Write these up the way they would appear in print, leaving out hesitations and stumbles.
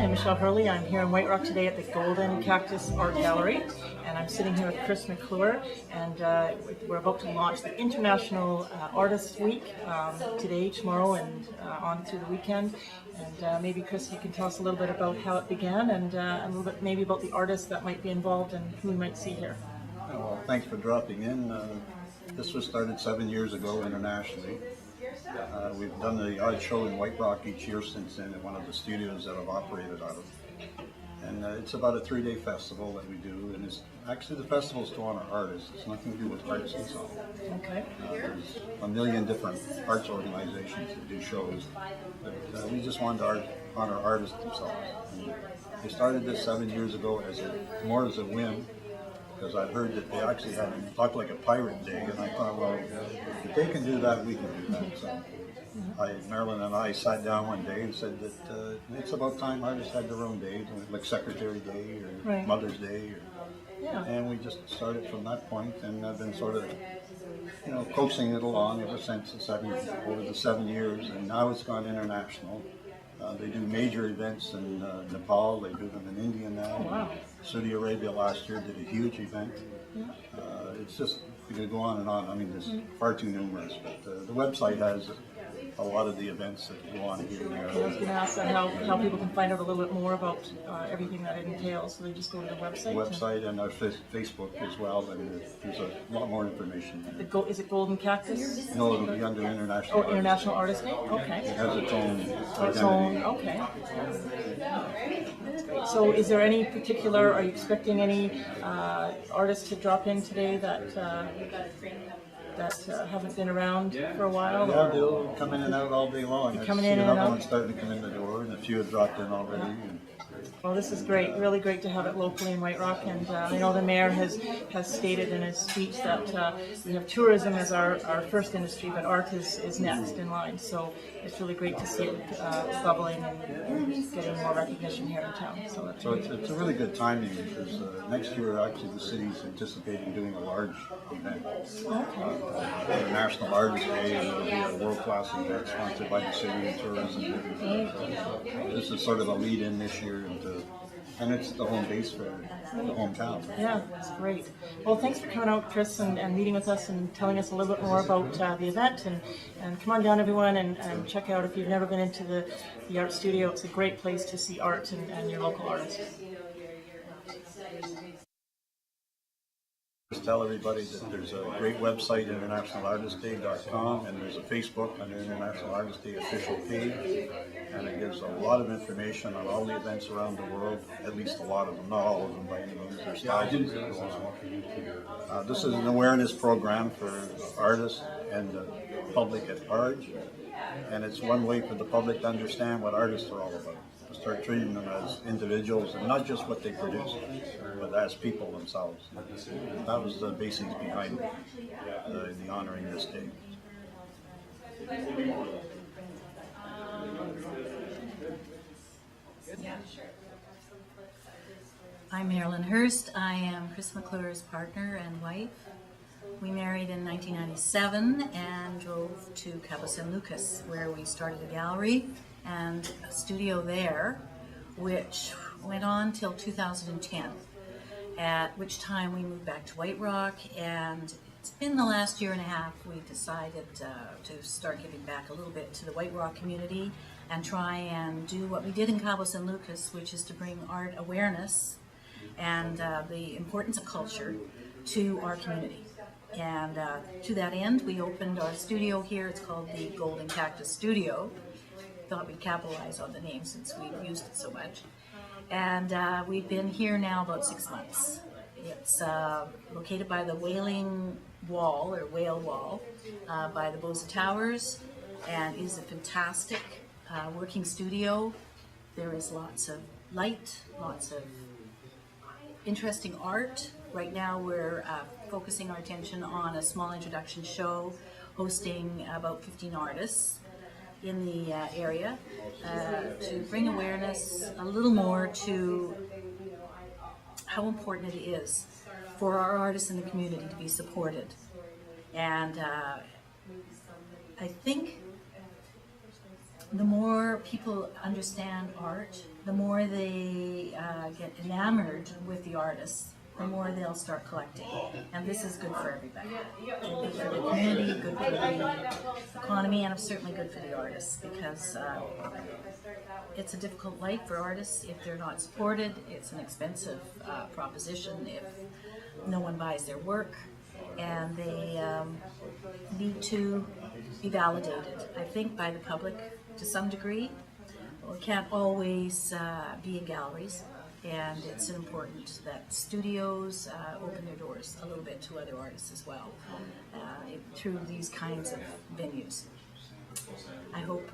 I'm Herli. I'm here in White Rock today at the Golden Cactus Art Gallery, and I'm sitting here with Chris MacClure, and we're about to launch the International Artists Week today, tomorrow, and on through the weekend. And maybe, Chris, you can tell us a little bit about how it began, and a little bit maybe about the artists that might be involved and who we might see here. Well, thanks for dropping in. This was started 7 years ago internationally. We've done the odd show in White Rock each year since then at one of the studios that I've operated out of. And it's about a 3-day festival that we do, and it's actually the festival is to honor artists. It's nothing to do with arts and so on. Okay. There's a million different arts organizations that do shows, but we just wanted to honor artists themselves. And they started this 7 years ago more as a whim, because I heard that they actually had talked like a pirate day, and I thought, well, if they can do that, we can do that. So Marilyn and I sat down one day and said that it's about time artists had their own day, like Secretary Day or Mother's Day, and we just started from that point, and I've been sort of, coaxing it along ever since over the 7 years, and now it's gone international. They do major events in Nepal. They do them in India now. Oh, wow. Saudi Arabia last year did a huge event. It's just, we could go on and on. I mean, there's far too numerous, but the website has a lot of the events that go on here and there. I was going to ask how people can find out a little bit more about everything that it entails. So they just go to the website? The website and our Facebook as well, and there's a lot more information there. Is it Golden Cactus? No, it'll be under International International Artist Day? Okay. It has its own identity. Okay. So is there any particular, are you expecting any artists to drop in today that haven't been around for a while? Yeah, they'll come in and out all day long. I Coming see in and another out? one starting to come in the door, and a few have dropped in already. Well, this is great. Really great to have it locally in White Rock, and I know the mayor has stated in his speech that we have tourism as our first industry, but art is next in line. So it's really great to see it bubbling and getting more recognition here in town. So it's a really good timing, because next year actually the city's anticipating doing a large event. The National Artist Day, and it'll be a world-class event sponsored by the city and tourism. So this is sort of a lead-in this year, and it's the home base for the hometown. Yeah, that's great. Well, thanks for coming out, Chris, and meeting with us and telling us a little bit more about the event. And come on down, everyone, and check out, if you've never been into the art studio, it's a great place to see art and your local artists. Just tell everybody that there's a great website, internationalartistday.com, and there's a Facebook under International Artist Day official page, and it gives a lot of information on all the events around the world, at least a lot of them, not all of them by any means. There's thousands that go on. This is an awareness program for artists and the public at large, and it's one way for the public to understand what artists are all about. To start treating them as individuals, and not just what they produce, but as people themselves. That was the basics behind the honoring this day. I'm Marilyn Hurst. I am Chris MacClure's partner and wife. We married in 1997 and drove to Cabo San Lucas, where we started a gallery and a studio there, which went on till 2010, at which time we moved back to White Rock, and it's been the last year and a half we decided to start giving back a little bit to the White Rock community and try and do what we did in Cabo San Lucas, which is to bring art awareness and the importance of culture to our community. And to that end, we opened our studio here. It's called the Golden Cactus Studio. Thought we'd capitalize on the name since we've used it so much. And we've been here now about 6 months. It's located by the Whaling Wall, or Whale Wall, by the Baja Towers, and is a fantastic working studio. There is lots of light, lots of interesting art. Right now we're focusing our attention on a small introduction show, hosting about 15 artists in the area to bring awareness a little more to how important it is for our artists in the community to be supported. And I think the more people understand art, the more they get enamored with the artists, the more they'll start collecting. And this is good for everybody. Good for the community, good for the economy, and it's certainly good for the artists, because it's a difficult life for artists if they're not supported. It's an expensive proposition if no one buys their work, and they need to be validated, I think, by the public to some degree. Well, it can't always be in galleries, and it's important that studios open their doors a little bit to other artists as well through these kinds of venues. I hope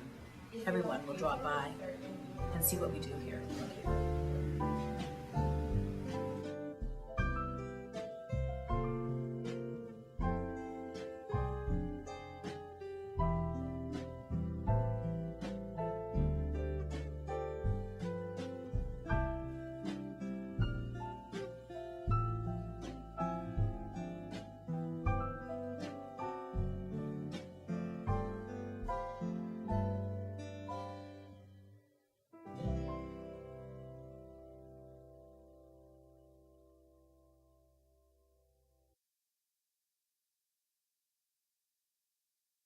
everyone will drop by and see what we do here. Thank you.